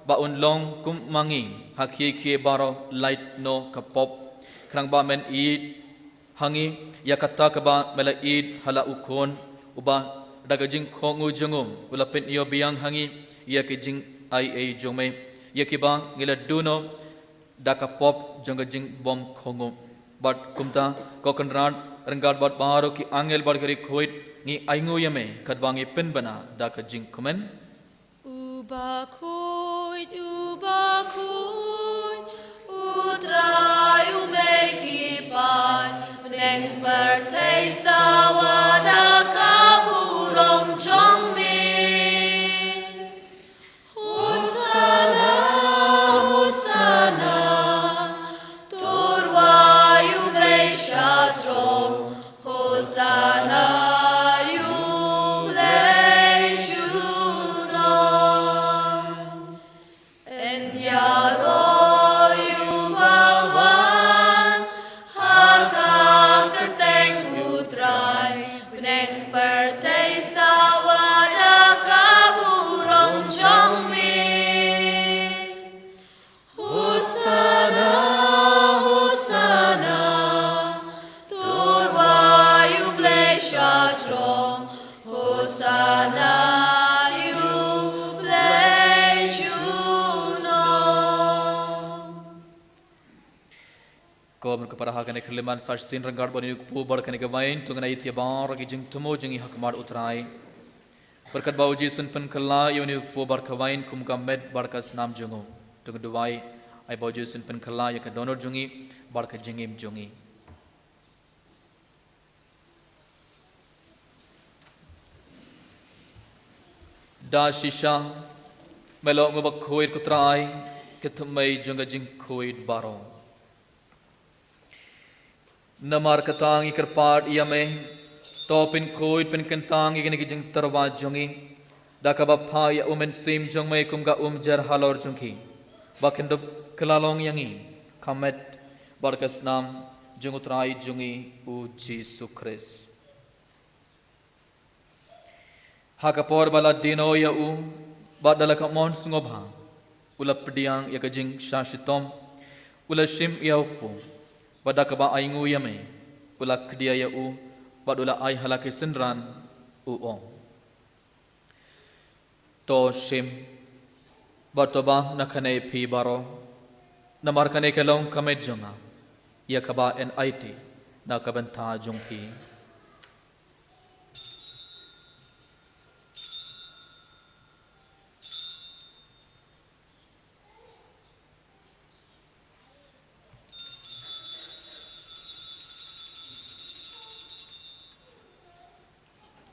ba unlong kum mangi hakye kye baro light no kapop krang ba men eid hangi ya katta ka ba mela eid hala ukon uba daga jing khongu jungum ulapin iyo biang hangi ya ki jing ai ai jome ya ki ba ngila duno daka pop jonga jing bom khongu but kumta kokonran renggat bat baro ki angel bar kari khoit ngi aingo yame kat bangi pen bana da ka jing komen Ubakoy, utray umekipan, neng pertay sawada kaburong jongmin. Hosana, Hosana, turway umeshatrong, Hosana. Kepada keliman sarsin renggar bani ku barkan ke wain tungana itia bar ki jing tumo jingi hakmar utrai berkat bau jisun pen kala yoni ku bar ka wain kum ka med barkas nam jungo tung duwai ai bau jisun pen kala ya ka donor jungi bar ka jingim jungi da shisha melo ngobak khoit kutrai ketumai junga jing khoit baro Namar katang ikar part yame topin khoit pen kentang igini jing tarwa jungi dakaba pha ya umen sim jong mai kumga jar halor jungki bakendup kelalong yangi kamet barkas nam jungutrai jungi u Jesu Christ hakapor bala dino ya u badala ka mon sungobha ulap pediang ya kajing shashitom ulashim ya upu pada kaba aingu yame ulak dia ya u padula ai halake senran u ong to shim batoba nakane phi baro namar kane kelong kamet jonga ya kaba NIT na kabantha jungpi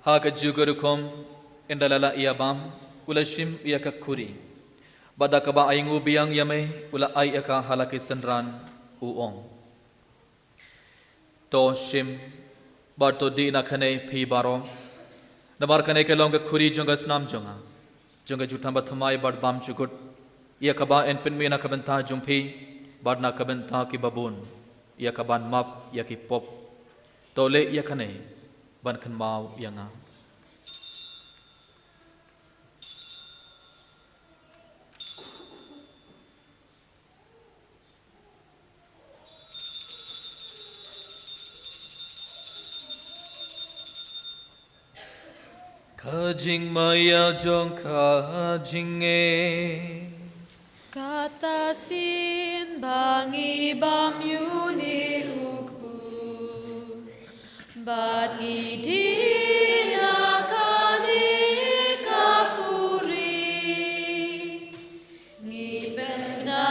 Haka jugurukom indalala iabam ulashim iaka kuri badakaba aingu biang yame ula ai aka halaki senran uong to shim barto di nakane phi baro namar kane ke longa kuri jonga snam jonga jonga jutamba thamai bad bam chukut iakaba en pen mena kabanta jumpi badna kabanta ki babun iakaban map yaki pop tole iakane ban kan mau yanga Kajing maya jong kajing Katasin bangi bamyuni ukpu Bani dina kani kakuri Ngipen na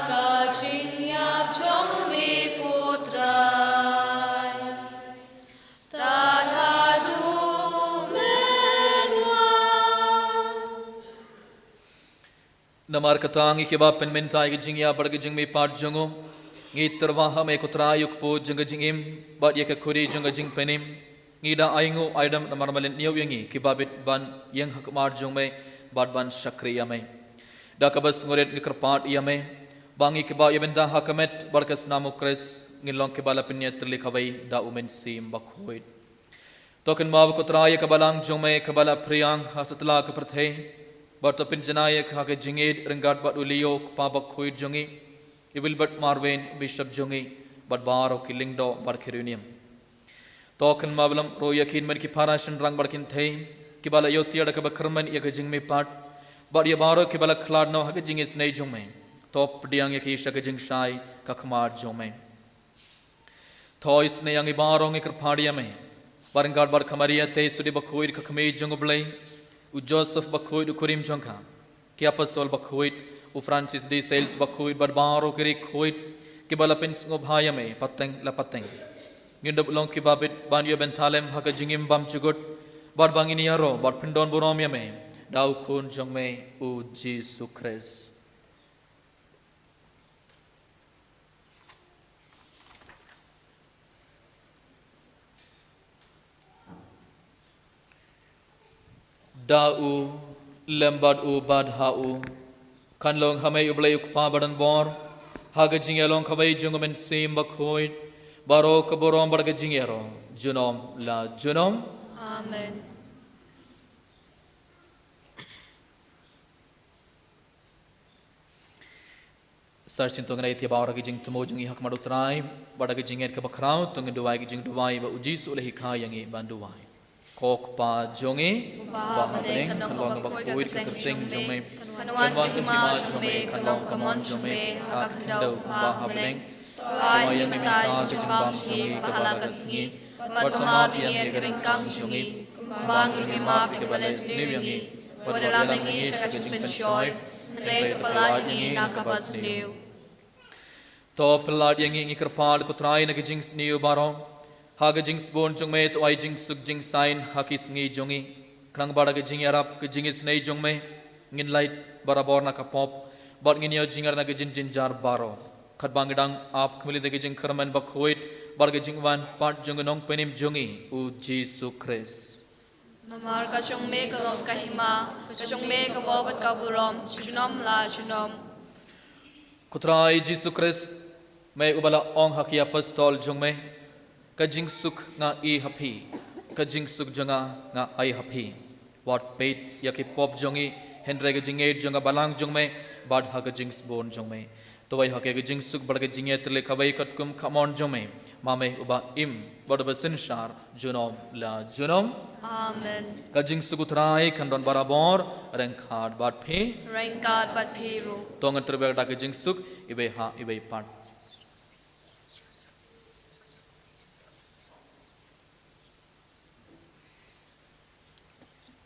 kaching yap chong mi kutray Tadhadu menwa Namar katang ikiba pen mentai jing ya bar jing mi part jongo ngi terwaha me kutra yuk po jing jingim bad ye ka khuri jing jing penim ngi da aingu aidam namar malen niu yangi kibabit ban yang hakmar jong me bad ban shakriya me da kabas ngoret ngi karpat yame bangi kiba yebenda hakamet barkas namu kres ngi long kibala pinya terlikawai da umen sim bakhoid token maw kutra ye kabalang jong me kabala priyang hasatla ka prathe Barto pinjanaya khake jingid rengat bat ulio pabak khoid jongi ibil bat marwen bishop jongi bat baro kilingdo bar khirunium token mablam ro yakin men ki parashan rang barkin thei kibala yotia da ka bakrman ya ka jingme pat bar ya baro kibala khlad no hake jingis nei jongme top diang ya ki shaka jing shai ka khmar jongme Toys ne yang ibarong ikerpadia me. Barangard bar kamaria te sudi bakuid kakame jungublay. U Joseph bakuid u kurim jongka. Ki apostol bakuid u Francis de Sales bakuid barbaro kiri kuid. Ki balapin ngobhaya me pateng la pateng. Ngindop long ki babit banyo bentalem haka jingim bam chugut. Bar bangini yaro bar pindon borom me. Dau kun jong me u Jesus Christ. Dau lembad u bad hau kan long hamay ublay ukpa badan bor haga jingelong kaway jungumen sim bakoy baro kaborom barga jingero junom la junom. Amen. Sarsin tong nai tiba ora kijing temo jungi hak madutrai badaga jingen ka bakrau tong duwai kijing duwai ba uji sulehi khayangi banduwai kok pa jongi ba hableng kalong ba koid ka kerting jome Kanuan kahima jome kalong kamon jome haka kandau ba hableng ai ni mata jambam sngi bahala kasngi matama bingi keringkang jungi mangrungi ma bikbalas niwangi wadala mengi sakajing penshoy Rei pelad yang nakapas niu. To pelad yang ingi kerpal kutrai na gijings niu barong. Haga jings bon jong me to ai jings suk jing sign hakis ngi jongi. Krang bara gijing yarap gijingis nei jong me. Ngin light barabor na kapop. Bat ngin yo jingar na gijin jinjar baro. Khat bangidang ap kmili de gijing kerman bakhuit. Bar gijing wan part jong nong penim jongi u Jesus Christ. Namar kachong me kalom kahima, kachong me kabobat kaburom, sunom la sunom. Kutrai Jesus Christ, me ubala ong haki apostol jong me, kajing suk nga I hapi, kajing suk jonga nga ai hapi. Wat peit yaki pop jongi, hendre kajing eid jonga balang jong me, bad ha kajing sbon jong me. Tawai haki kajing suk bar kajing eid tele kawai katkum kamon jong me, mame uba im, bad basin shar, junom la junom. Amen. Kajing sukutrai kandon barabor rengkhad bat phi Rengkat bat piru. tongan terbek da kajing suk ibe ha ibe pat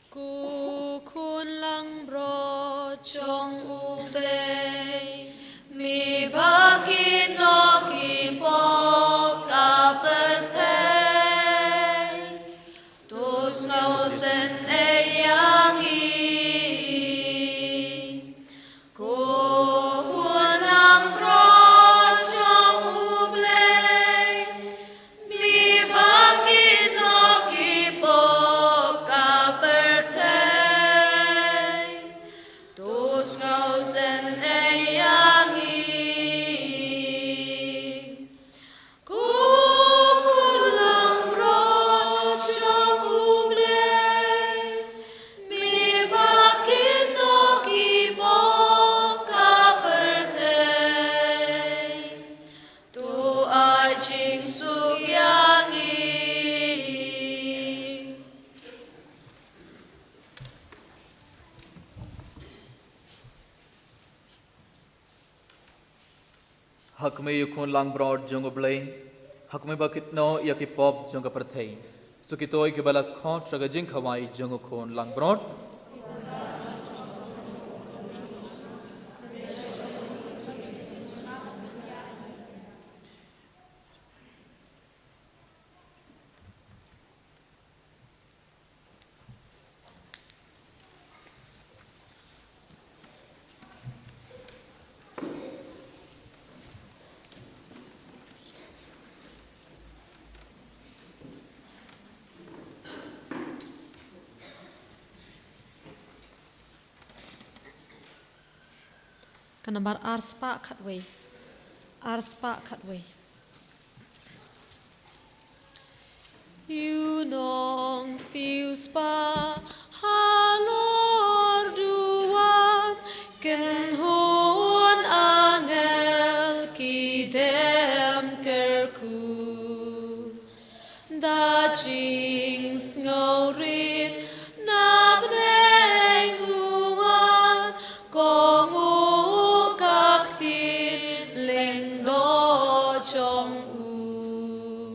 Ku kun lang bro Chong ubay, mi bakit no kipok kapertay. Tus ngausen eyangi. Ku kunang bro chong ublay, mi bakit no kipok kapertay. Tus ngausen eyangi. Kukulang bro chong ublay, mi bakit no kipok kapertay. Tu ai ching sukyangi. hak me yukun lang broad jong oblay hak me bakit no yaki pop jong kaperthei sukitoi ke bala khot traga jing khawai jong khon lang broad Kanabar arspa khatway. Arspa khatway. You nong siu spa halor duan ken huan angel ki dem kerku da jing sngorin nam neng huan kong kaktin leng do chong u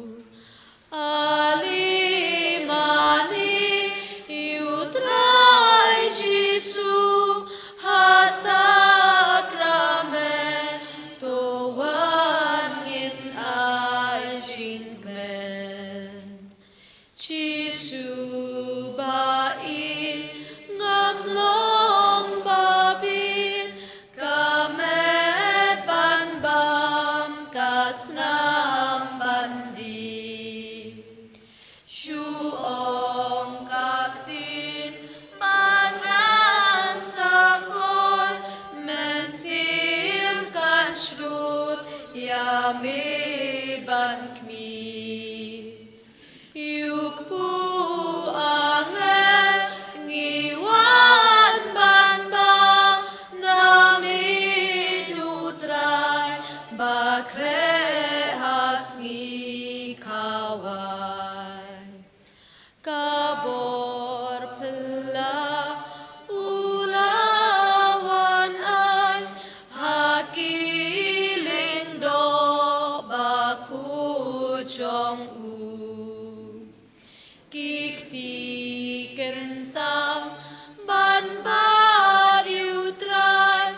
bor pela ulawan ay hakiling do baku chong u kikti kentang ban bar utrai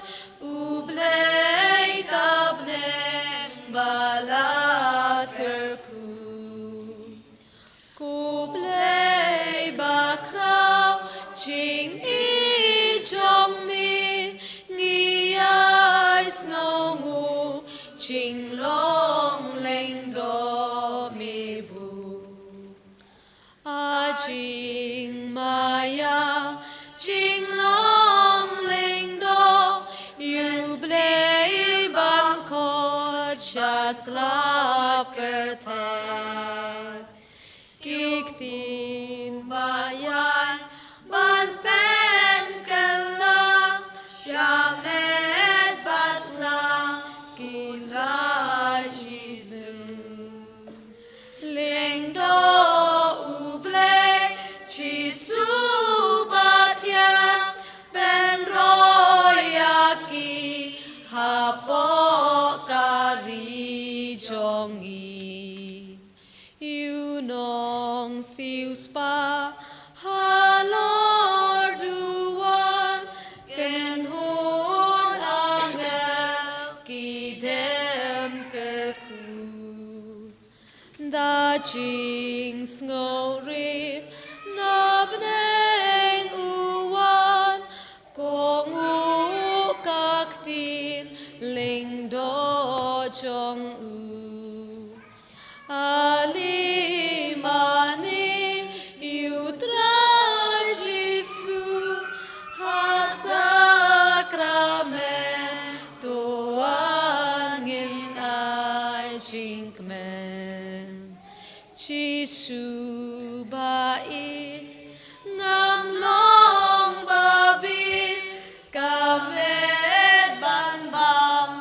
ublei kabneng balakerku kublei bakrau ching i chong mi ngiai snongu ching long leng do mi bu Ching Maya, Ching Long Ling Do, you play Bangkok, Shaslap Kerteh. Kiktin Bayan, Ban Pen Kella, Shamed Basla, Kinla Jesus. Ling Do. Siêu spa halor duan ken hun angel kidem keku da ching ngori nabneng uwan kong u kaktin ling do chong u ali Chisu bai ngam long babi kamet ban bam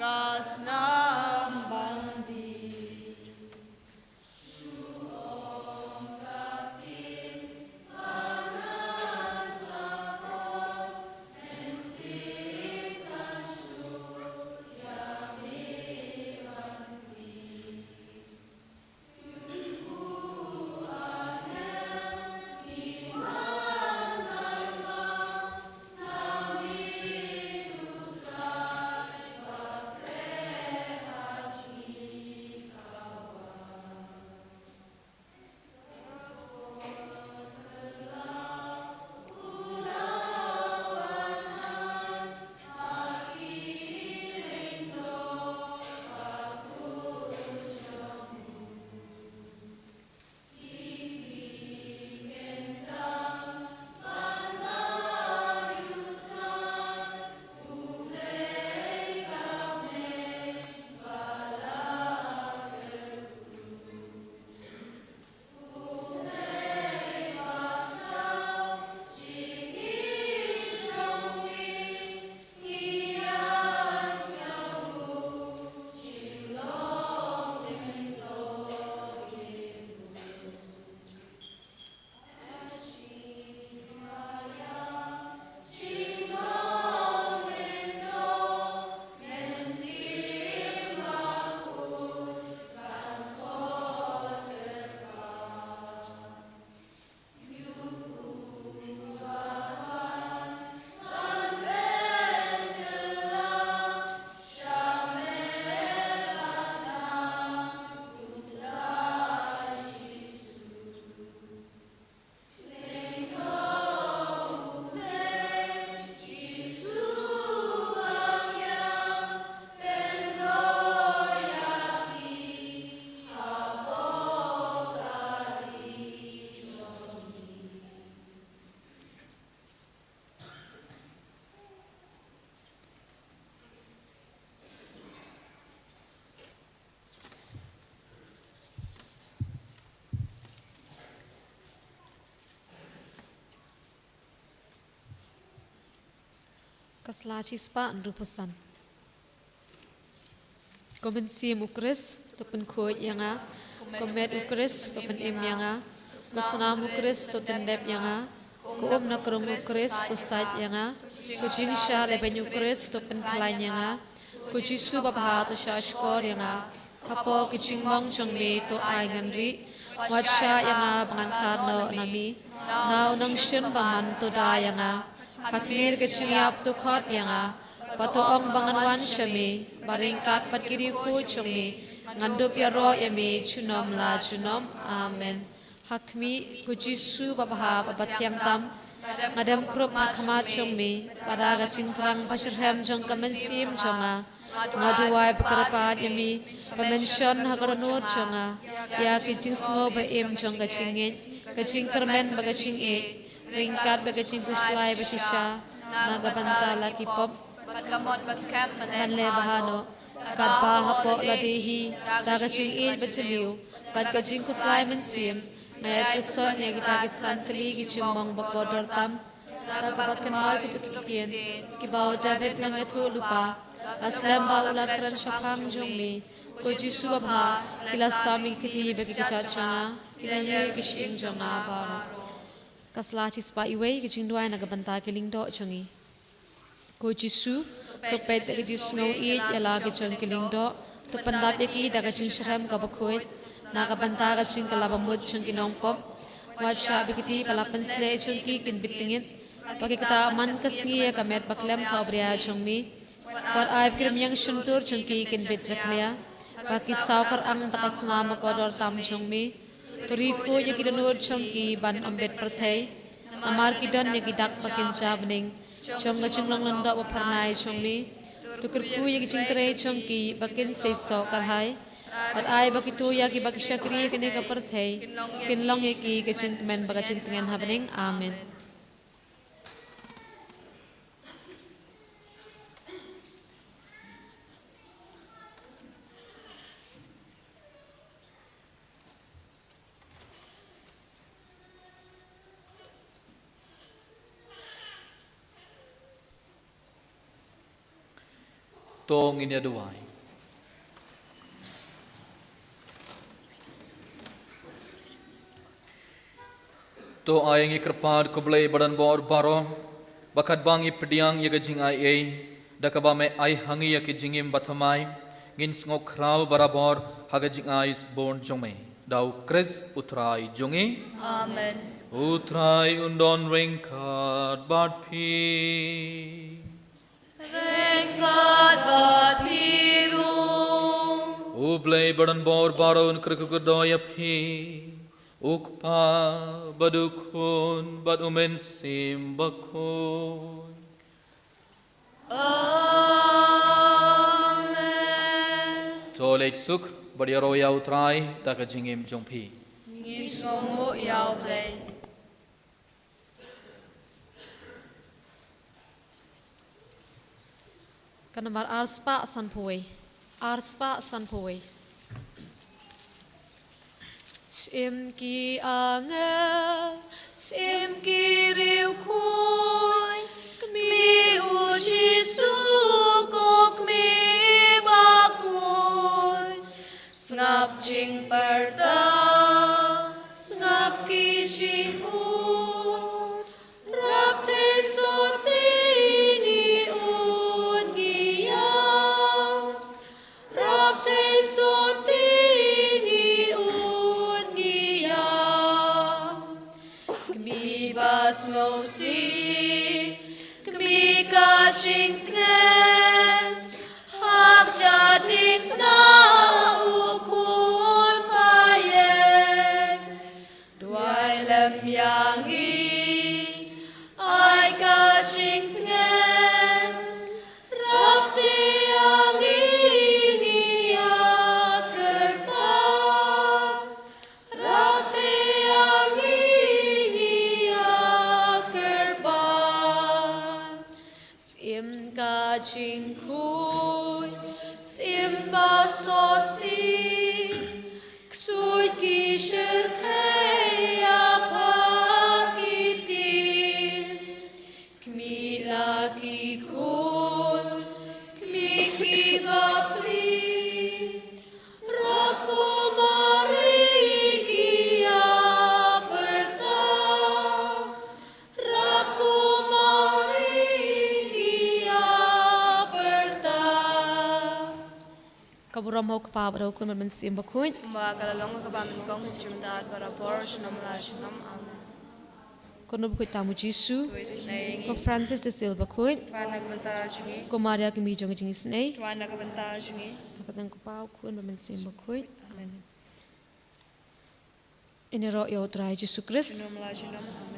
kasnam bandi Kaslachi spa rupusan. Komen sim ukris topen khoi yanga, komet ukris topen im yanga, Kusnam Ukris to tindep yanga. Kuom na krung Ukris to sait yanga. Kucing sya leben Ukris to penklain yanga. Kujisu babha to sya skor yanga. Hapo kicing mong chong me to ay nganri. Watsya yanga bangan karno nami. Now nang syun baman to da yanga. Katmir kicing yap to khot yanga. Patuong bangan wan syami. Baringkat pat kiri ku chong me. Ngandup yaro yami chunom la chunom. Amen. Hakmi kujisu babha babatyang tam. Ngadam krup makhamat chong me. Pada kacing terang pasirhem chong kamensim chonga. Ngaduway pagkarapat yami. Pamensyon hakaranur chonga. Ya kicing sngo ba im chong kacingit. Kacing kermen bagacing it. Ringkat bagacing kuslay basisya. Nagabantala kipop. Manle bahano. Kadpa hapo ladihi. Dagacing it bachiliw. Pagkacing kuslay mensim. Ngayat kuson ya kita kisantali kicing mong bakodor tam. Nagabat kenal kitu kikitien. Kibaw David nang etu lupa. Aslam ba ulakran syapang jongmi. Kujisu babha. Kilasami kiti bagi kicacanga. Kilanyo kishing jonga baro. Kasla cispa iwe kicing duay nagabanta kiling do chongi. Kujisu. Tupet kicing ngaw it yala kicing kiling do. Tupandap yaki dagacing syarem kabakuit. Nakabanta kacing kalabamud chung kinongpop. Watsya bikiti palapan sile chung ki kinbitingit. Pagkikita aman kasngi kamet baklem taubriya chung mi. Wat ayab kirim yang syuntur chung ki kinbit jakliya. Pakisaw kar ang takasna makodor tam chung mi. Turiko yakidanur chung ki ban ambet pertay. Amar kidon yakidak pakinsa bening. Chung kacing lang lando paparnay chung mi. Tukirku yakicing tere chung ki bakin seiso karhay. At ay bakitu yaki bakisakri kini kapertay. Kinlong yaki kacing men bagacing tengen habening. Amen. Tong ini aduai. To ayengi kerpad kublai badan bor baro. Bakat bangi pediang yaga jing ai dakaba me ai hangi yaki jingim batamai. Ngin ngok kraw barabor haga jing ai born jome. Dau kres utrai jongi. Amen. Utrai undon ringkat bad pi. Ringkat bat biru. Ublay badan bor baron kerkukudoya pi. Ukpa badukun bad umensim bakun. Amen. Tolej suk badiaro ya utrai taka jingim jongpi. Ngisongu yaw blay. Kanamar arspa sanpoi. Arspa sanpoi. Sim ki angel, sim ki riu kui, kmi u Jisu kok mi bakui. Snap jing perda, snap ki jing ud, rap te sotini ud giyam, rap te sotini ud giyam. Kmi bas ngosi, kmi ka jing tnen, hak jadik na ukun payek. Duai lem yangi, ai ka jing tnen, rap te yangi ni akerpa, rap te yangi ni akerpa. Sim ka jing kui, sim ba soti, ksui ki shirkaya pakiti. Kmi la ki kun, kmi ki bapli, rap ko mari ki rom ho kpa bro kun men sim ba khoi Ma kalalong ka ba min kong jum da para por shnam la shnam amen. kun bu khoi tamu jisu Tuis nei ko Francis de Silva khoi pana ka banta jungi. ko Maria ki mi jong jing snei Tuana ka banta jungi. patang ko pau kun men sim ba khoi Amen. ine ro yo trai Jesu Christ Shnam la shnam amen.